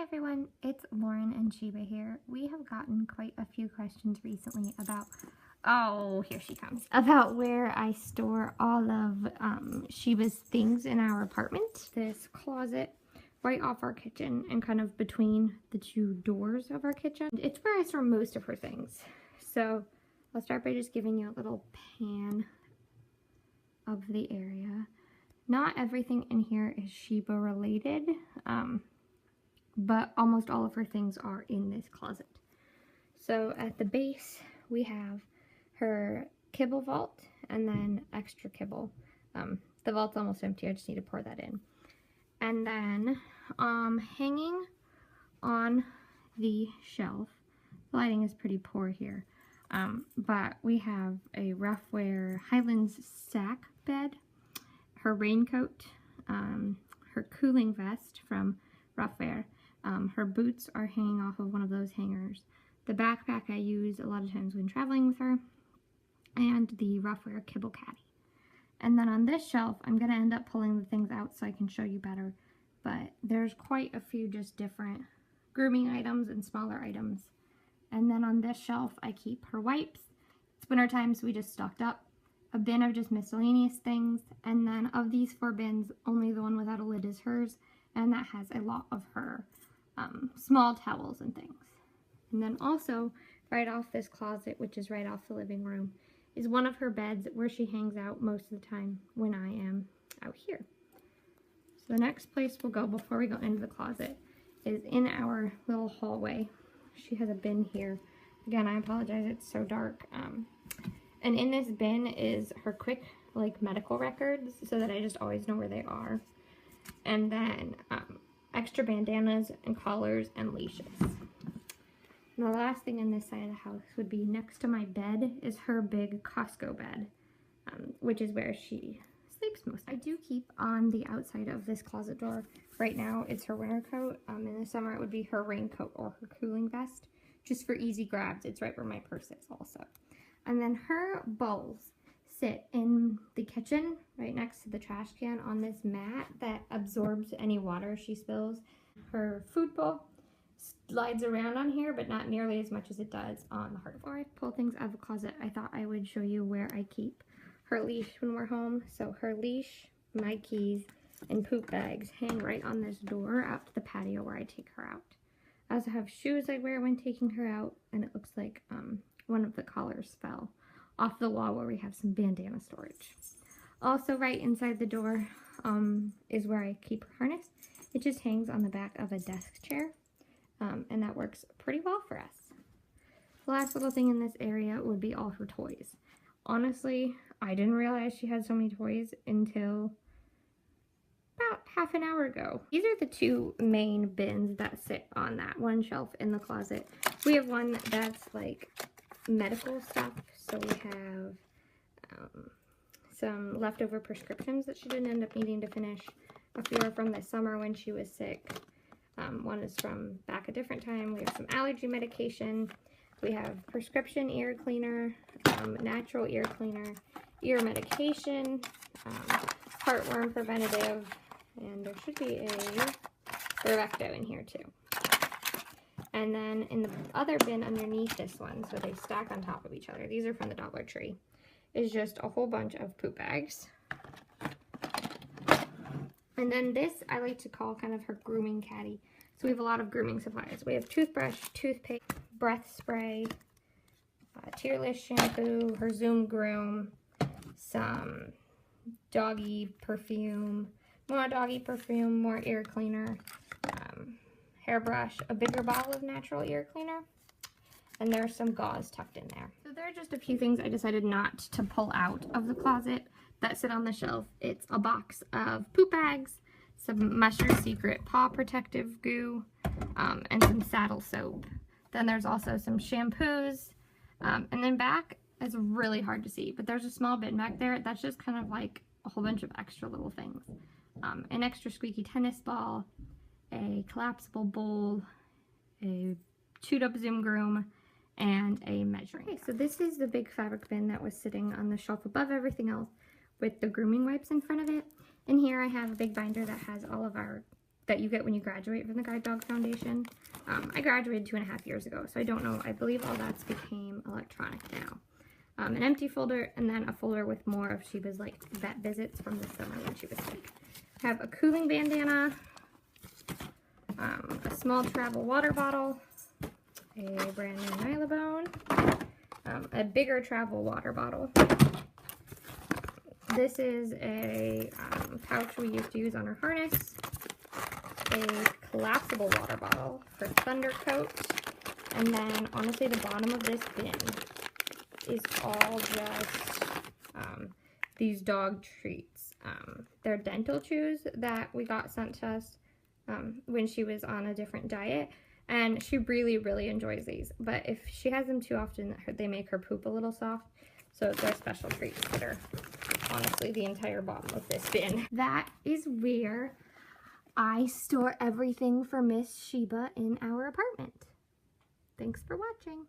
everyone, it's Lauren&Sheba here. We have gotten quite a few questions recently about, oh, here she comes, about where I store all of Sheba's things in our apartment. This closet right off our kitchen and kind of between the two doors of our kitchen. It's where I store most of her things. So I'll start by just giving you a little pan of the area. Not everything in here is Sheba related, but almost all of her things are in this closet. So at the base, we have her kibble vault and then extra kibble. The vault's almost empty, I just need to pour that in. And then hanging on the shelf, the lighting is pretty poor here, but we have a Roughwear Highlands sack bed, her raincoat, her cooling vest from Roughwear. Her boots are hanging off of one of those hangers. The backpack I use a lot of times when traveling with her, and the Roughwear kibble caddy. And then on this shelf, I'm going to end up pulling the things out so I can show you better, but there's quite a few just different grooming items and smaller items. And then on this shelf, I keep her wipes. It's winter time, so we just stocked up a bin of just miscellaneous things, and then of these 4 bins, only the one without a lid is hers, and that has a lot of her small towels and things. And then also, right off this closet, which is right off the living room, is one of her beds where she hangs out most of the time when I am out here. So the next place we'll go before we go into the closet is in our little hallway. She has a bin here. Again, I apologize, it's so dark. And in this bin is her quick, medical records, so that I just always know where they are. And then extra bandanas and collars and leashes. And the last thing in this side of the house would be next to my bed is her big Costco bed, which is where she sleeps most. I do keep on the outside of this closet door. Right now it's her winter coat. In the summer it would be her raincoat or her cooling vest. Just for easy grabs, it's right where my purse is also. And then her bowls sit in the kitchen right next to the trash can on this mat that absorbs any water she spills. Her food bowl slides around on here, but not nearly as much as it does on the hard. Before I pull things out of the closet, I thought I would show you where I keep her leash when we're home. So her leash, my keys, and poop bags hang right on this door out to the patio where I take her out. I also have shoes I wear when taking her out, and it looks like one of the collars fell off the wall where we have some bandana storage. Also right inside the door is where I keep her harness. It just hangs on the back of a desk chair, and that works pretty well for us. The last little thing in this area would be all her toys. Honestly, I didn't realize she had so many toys until about half an hour ago. These are the 2 main bins that sit on that one shelf in the closet. We have one that's medical stuff, so we have some leftover prescriptions that she didn't end up needing to finish. A few are from this summer when she was sick. One is from back a different time. We have some allergy medication. We have prescription ear cleaner, natural ear cleaner, ear medication, heartworm preventative, and there should be a Bravecto in here too. And then in the other bin underneath this one, so they stack on top of each other, these are from the Dollar Tree, is just a whole bunch of poop bags. And then this I like to call kind of her grooming caddy. So we have a lot of grooming supplies. We have toothbrush, toothpaste, breath spray, tearless shampoo, her Zoom Groom, some doggy perfume, more doggy perfume, more ear cleaner, hairbrush, a bigger bottle of natural ear cleaner, and there's some gauze tucked in there. So there are just a few things I decided not to pull out of the closet that sit on the shelf. It's a box of poop bags, some Mushroom Secret paw protective goo, and some saddle soap. Then there's also some shampoos, and then back, it's really hard to see, but there's a small bin back there that's just kind of like a whole bunch of extra little things. An extra squeaky tennis ball, a collapsible bowl, a chewed up Zoom Groom, and a measuring cup. Okay, so this is the big fabric bin that was sitting on the shelf above everything else with the grooming wipes in front of it. In here I have a big binder that has all of our that you get when you graduate from the Guide Dog Foundation. I graduated 2.5 years ago, so I don't know. I believe all that's became electronic now. An empty folder, and then a folder with more of Sheba's like vet visits from the summer when she was sick. I have a cooling bandana, a small travel water bottle, a brand new Nylabone, a bigger travel water bottle. This is a pouch we used to use on her harness, a collapsible water bottle for Thunder Coat, and then honestly the bottom of this bin is all just these dog treats. They're dental chews that we got sent to us when she was on a different diet, and she really enjoys these, but if she has them too often, they make her poop a little soft, so they're special treats that are honestly the entire bottom of this bin. That is where I store everything for Miss Sheba in our apartment. Thanks for watching.